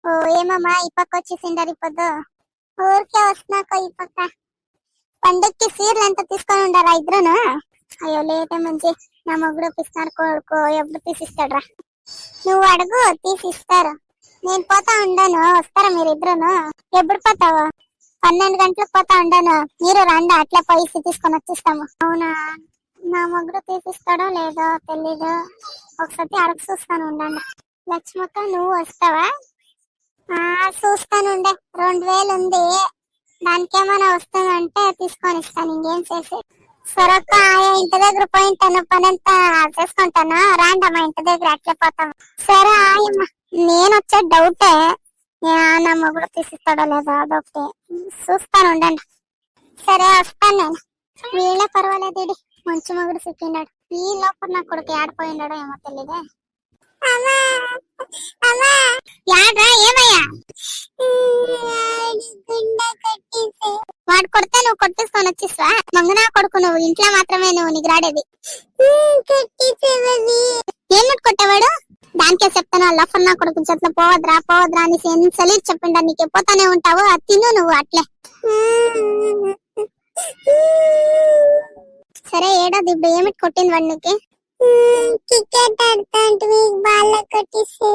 ఓ ఏమమ్మా ఈ పక్క వచ్చేసిండారు ఇప్పుడు ఊరికే వస్తున్నాకో ఈ పక్క పండుగకి సీర్లు ఎంత తీసుకొని ఉండారా ఇద్దరును. అయ్యో లేటే మంచి నా మొగుడు పిస్తున్నారు కొడుకో ఎప్పుడు తీసిస్తాడ్రా. నువ్వు అడుగు తీసిస్తారు. నేను పోతా ఉండాను వస్తారా మీరిద్దరును. ఎప్పుడు పోతావు? 12 గంటలకు పోతా ఉండాను. మీరు రండి అట్లా పోయి తీసుకొని వచ్చేస్తాము. అవునా నా మొగుడు తీసిస్తాడో లేదో తెలీదు. ఒకసారి అడుగు చూస్తాను ఉండండి. లక్ష్మక్క నువ్వు వస్తావా? చూస్తానుండే 2000 ఉంది. దానికేమైనా వస్తుందంటే తీసుకొని ఇస్తాను. ఇంకేం చేసి సొరక్క ఇంటి దగ్గర పోయింటాను పనంతా చేసుకుంటాను. రాండమ్మా ఇంటి దగ్గర అట్లే పోతాము. సరే ఆయమ్మ నేను వచ్చే డౌటే నా మొగుడు తీసిస్తాడో లేదో అదొకటి చూస్తాను ఉండండి. సరే వస్తాను నేను. వీళ్ళే పర్వాలేదు మంచి మొగుడు సిక్కిండాడు. ఈ లోపల నా కొడుకు ఏడిపోయిండాడో ఏమో తెలియదే. ఏమయ్యా వాడు కొడితే నువ్వు కొట్టేసుకొని వచ్చేసా మంగనా కొడుకు. నువ్వు ఇంట్లో మాత్రమే నువ్వు నీకు రాడేది. ఏమిటి కొట్టేవాడు? దానికే చెప్తాను లఫర్ నా కొడుకు చెట్ల పోవద్రా పోవద్రా అని సలీర్ చెప్పిండా. నీకే పోతానే ఉంటావు. అది తిను నువ్వు అట్లే. సరే ఏడోది ఇప్పుడు ఏమిటి కొట్టింది వాడు నీకు? క్రికెట్ ఆడుతుంటే బాల్ కొట్టేసి.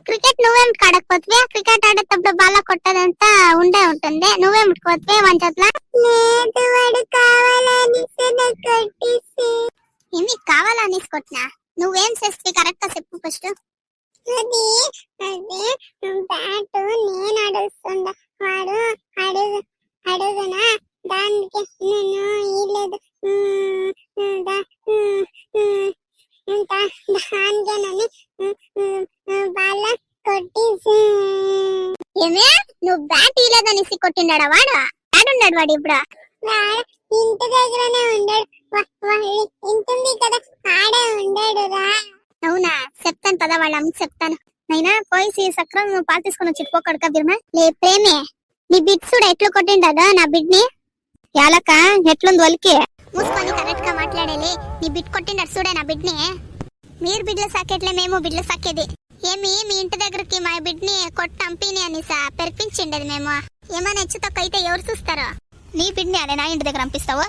క్రికెట్ నువ్వేమిటి కాడకపోతే? క్రికెట్ ఆడేటప్పుడు బాల్ కొట్టదంతా ఉండే ఉంటుంది. నువ్వేమిటి కొట్టే వన్ చేతుల? లేదు వాడు కావాలని కొట్టేసి. ఏమి కావాలని కొట్టినా? నువ్వేం చేస్తే కరెక్ట్ గా చెప్పు ఫస్ట్. అది బ్యాట్ నేను అడుగుతుండ వాడు అడుగునా దానికి నేను ఇలేదు దానికేనని వాళ్ళ కొట్టేసి. ఏమే నువ్వు బ్యాట్ ఇలేదనేసి కొట్టిండాడా వాడు? ఆడున్నాడు వాడు ఇప్పుడు? ఇంటి దగ్గరనే ఉండాడు. ఇంటుంది కదా ఆడే ఉండాడు రా. అవునా చెప్తాను పదా వాళ్ళ అమ్మకి చెప్తాను. నైనా పోయి సక్రం పాలు తీసుకొని వచ్చి పోకడుక బిర్మా. లే ప్రేమే నీ బిడ్ చూడ ఎట్లు కొట్టిండాడు నా బిడ్ని. యాలక ఎట్లుంది వాళ్ళకి మూసుకొని కరెక్ట్ గా మాట్లాడేలే. నీ బిడ్ కొట్టిండాడు చూడే నా బిడ్ని. మీరు బిడ్ల సాకేట్లే మేము బిడ్ల సాకేది. ఏమి మీ ఇంటి దగ్గరకి మా బిడ్ని కొట్టంపిని అని పెరిపించిండేది మేము. ఏమైనా హెచ్చుతొక్కైతే ఎవరు చూస్తారో? నీ బిడ్ని అదే నా ఇంటి దగ్గర పంపిస్తావు?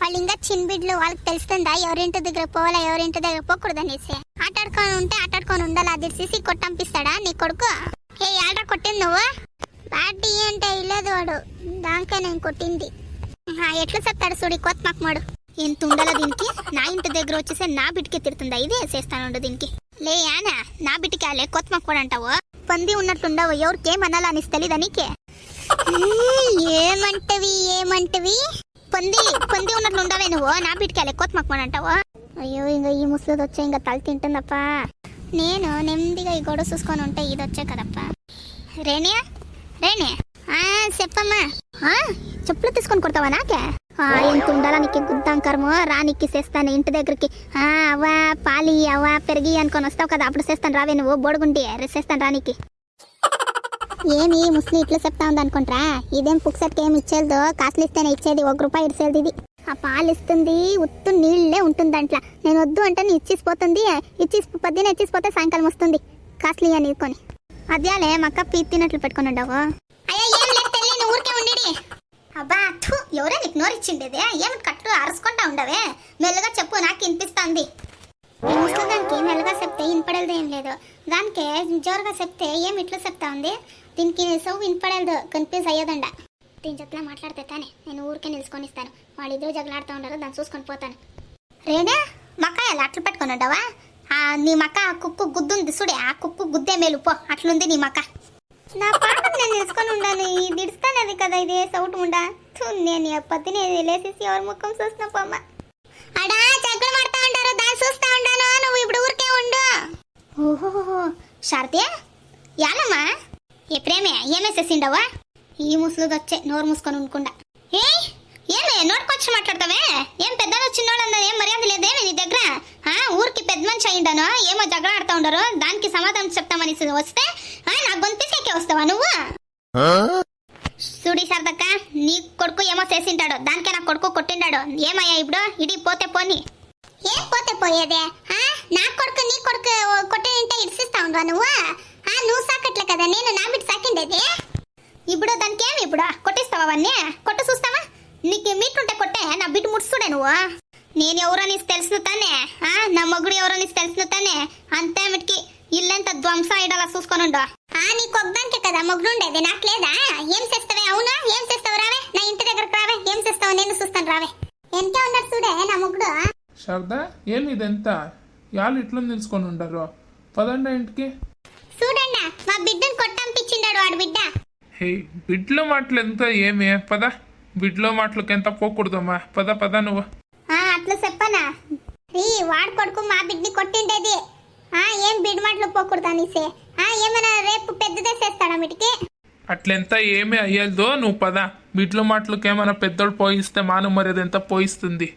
వాళ్ళు ఇంకా చిన్న బిడ్లు వాళ్ళకి తెలుస్తుందా ఎవరింటి దగ్గర పోవాలా ఎవరింటి దగ్గర పోకూడదు అనేసి. ఆటాడుకొని ఉండాలి. అది తీసి కొట్టంపిస్తాడా నీ కొడుకు? ఏ ఆర్డర్ కొట్టింది నువ్వు? బ్యాట్ అంటే ఇల్లేదు వాడు. దానికే నేను కొట్టింది. ఎట్లా చెప్తాడు చూడి కొత్త మాకు ఎంత ఉండాలా దీనికి? నా ఇంటి దగ్గర వచ్చేసే నా బిడ్డకి తిడుతుందా? ఇదే చేస్తానుండు దీనికి. లే యానా నా బిడ్డకి ఆలే కొత్త మాకు కూడా అంటావు. పంది ఉన్నట్లుండవు ఎవరికేమనాలా అనేసి తెలీదా నీకే? ఏమంటవి పంది ఉన్నట్లు ఉండవే నువ్వు. నా బిడ్డకి ఆలే కొత్త మాకు అంటావు. అయ్యో ఇంకా ఈ ముసలిది వచ్చే ఇంకా తల తింటుందప్ప. నేను నెమ్మదిగా ఈ గొడవ చూసుకొని ఉంటే ఇది వచ్చే కదప్ప. రేణి చెప్పమ్మా. చెప్పులు తీసుకొని కొడతావా నాకే? ఎంత ఉండాలా నీకు గుద్దాంకరము రా నీకు చేస్తాను ఇంటి దగ్గరికి. అవ్వా పాలి అవ్వా పెరిగి అనుకొని వస్తావు కదా అప్పుడు చేస్తాను రావే నువ్వు బోడుగుండి చేస్తాను రా నీకు. ఏమి ముస్లిం ఇట్లా చెప్తా ఉంది అనుకుంటారా? ఇదేం పుక్సట్కి ఏమి ఇచ్చేదో కాసులు ఇస్తేనే ఇచ్చేది. 1 రూపాయి ఇచ్చేది ఇది. ఆ పాలు ఇస్తుంది ఉత్తు నీళ్ళే ఉంటుంది దాంట్లో. నేను వద్దు అంటే ఇచ్చిసిపోతుంది. పొద్దున ఇచ్చిసిపోతే సాయంకాలం వస్తుంది కాసులు అని కొని. అదేలే మక్క తిన్నట్లు పెట్టుకుని ఉండవు. ఊరికే ఉండేది. అబ్బా ఎవరే నీకు నోరిచ్చిండేదే? ఏమి కట్టు అరుచుకుంటా ఉండవే? మెల్లగా చెప్పు నాకు వినిపిస్తుంది. దానికి మెల్లగా చెప్తే వినపడేది ఏం లేదు. దానికి జోరుగా చెప్తే ఏమి ఇట్లా చెప్తా ఉంది. దీనికి సౌ వినపడేది కన్ఫ్యూజ్ అయ్యేదండ. దీని చెట్లా మాట్లాడితే తానే నేను ఊరికే నిలుచుకొని ఇస్తాను. వాళ్ళిద్దరూ జగలాడుతూ ఉండరు. దాన్ని చూసుకొని పోతాను. రేనే మక్క ఎలా అట్లు పెట్టుకొని ఉండవా? నీ మక్క కుక్కు గుద్దుంది చూడే. ఆ కుక్కు గుద్దే మేలు పో. అట్లుంది నీ మక్క. నా పాట నేను నిలుచుకొని ఉండాను. ఇది ఇస్తానది కదా ఇదే సౌట్ ఉండా. నేను పొద్దునే లేసేసి ఎవరి ముఖం చూస్తున్నా పోమ్మ. అడా చక్కలు మాడుతా ఉంటారు దాన్ని చూస్తా ఉండాను. నువ్వు ఇప్పుడు ఊరికే ఉండు. ఓహో శారదే యాలమ్మా ఏ ప్రేమే ఏమేసేసిండవా? ఈ ముసలుది వచ్చే నోరు మూసుకొని ఉండకుండా. ఏమే నోటుకొచ్చి మాట్లాడతావే? ఏం పెద్దలు వచ్చినోళ్ళందరూ ఏం మర్యాద లేదేమి నీ దగ్గర? ఊరికి పెద్ద మనిషి అయ్యిండాను ఏమో జగడ ఆడుతూ ఉండరు. దానికి సమాధానం చెప్తామని వస్తే నా గొంతిసేకే వస్తావా నువ్వు? చూడి శారదక్క నీ కొడుకు ఏమో చేసింటాడు. దానికే నా కొడుకు కొట్టిండాడు. ఏమయ్యా ఇప్పుడు ఇడి పోతే పోని. ఏం పోతే పోయేదే? నా కొడుకు నీ కొడుకు కొట్టింటే ఇడిసిస్తా ఉండవా నువ్వు? నువ్వు సాకట్లే కదా నేను నా బిడ్డ నీకు మీటర్ ఉంటే కొట్టే నా బిడ్డ ముడుచుడే నువ్వు నేను ఎవరని తెలుసు తానే నా మొగుడు ఎవరని తెలుసు తానే అంతేమిటికి ఇల్లంతా ధ్వంస అయ్యేలా చూసుకొని ఉండు నీకు ఒక్కదానికే కదా మొగుడు ఉండేది నాకు లేదా ఏం చేస్తావే అవునా ఏం చేస్తావు రావే నా ఇంటి దగ్గరకు రావే ఏం చేస్తావు నేను చూస్తాను రావే ఎంతే ఉన్నాడు చూడే నా మొగుడు శారదా ఏమి ఇదెంత యాళ్ళు ఇట్లా నిలుచుకొని ఉండరు పదండి ఇంటికి చూడండి మా బిడ్డను కొట్టంపించిండాడు వాడు బిడ్డ హే బిడ్లో మాటలు ఎంత ఏమి పద బిడ్లో మాటలకి ఎంత పోకూడదమ్మా పద పద నువ్వు అట్లా చెప్పనా వాడు కొడుకు మా బిడ్డని కొట్టిండేది ఏం బిడ్డ మాటలు పోకూడదు అనేసి ఏమైనా రేపు పెద్దదే చేస్తాడా వీటికి అట్లెంత ఏమీ అయ్యేదో నువ్వు పద బిడ్లో మాటలకి ఏమైనా పెద్దోళ్ళు పోయిస్తే మాను మర్యాద ఎంత పోయిస్తుంది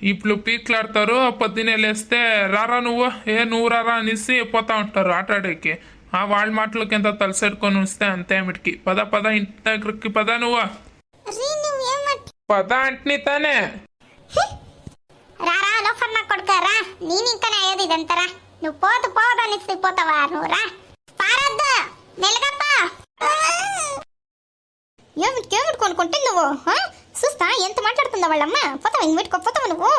ఇప్పుడు పీక్లాడతారు పొద్దునే లేస్తే రారా నువ్వు రారా అనేసి పోతా ఉంటారు ఆటాడేకి వాళ్ళ మాటలకి ఎంత తలసెట్టుకొని వస్తే అంతే ఏమిటికి పద పద ఇంటి దగ్గరికి పద నువ్వు పద అంటుని తానే రారా లోఫర్ నా కొడుకారా నేను ఇంకానే అయ్యేది ఇదంతరా నువ్వు పోదని పోతావా నువ్వు రా పారద్దు మెలగప్ప ఏమిటి కొనుక్కుంటే నువ్వు చూస్తా ఎంత మాట్లాడుతుందా వాళ్ళమ్మ పోతావు ఇంక పెట్టుకోపోతావు నువ్వు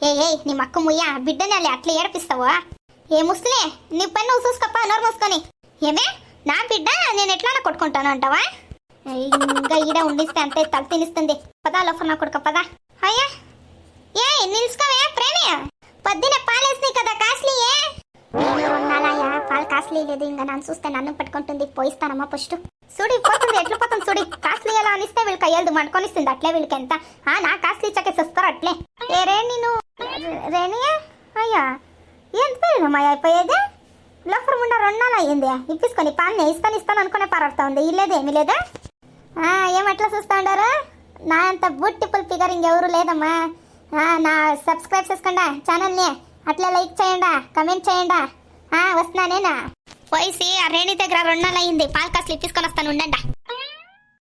ఏ నీ మక్క ముయ్య బిడ్డని అట్లా ఏడిపిస్తావా ఏ ముస్లే నీ పని నువ్వు చూసుకోపా నోరు మూసుకొని ఏమే నా బిడ్డ నేను ఎట్లా కొట్టుకుంటాను అంటావా ఇంకా ఈడ ఉండిస్తే అంతే తల తినిస్తుంది పదా లోఫర్ నా కొడుక పదా అయ్యా ఏ నిలుసుకోవే ప్రేమి పొద్దునే పాలేసినాయి కదా కాస్ట్లీయే పాలు కాస్ట్లీ లేదు ఇంకా నన్ను చూస్తే నన్ను పట్టుకుంటుంది పోయిస్తానమ్మా ఫస్ట్ చూడి పోతుంది ఎట్లా పోతుంది చూడి కాస్ట్లీ ఎలా అనిస్తే వీళ్ళకి అయ్యేది మండుకొనిస్తుంది అట్లే వీళ్ళకి ఎంత నా కాస్ట్లీ చక్కేసేస్తారు అట్లే ఏ రే నేను రేణియా అయ్యా ఏం పేరుమా అయిపోయేది లోఫర్ ముండ 2 నాలు అయ్యింది ఇప్పించుకొని పాన్ని ఇస్తాను అనుకునే పారాడుతా ఉంది ఇల్లేదేమీ లేదా ఏమట్లా చూస్తా ఉండారు నా అంత బ్యూటిఫుల్ ఫిగర్ ఇంకెవరు లేదమ్మా నా సబ్స్క్రైబ్ చేసుకోండి ఛానల్ని అట్లా లైక్ చేయండి కమెంట్ చేయండి వస్తున్నానేనా పోయి ఆ రేణి దగ్గర 2 నాలు అయ్యింది పాలు కాస్ట్లు ఇప్పించుకొని వస్తాను ఉండండి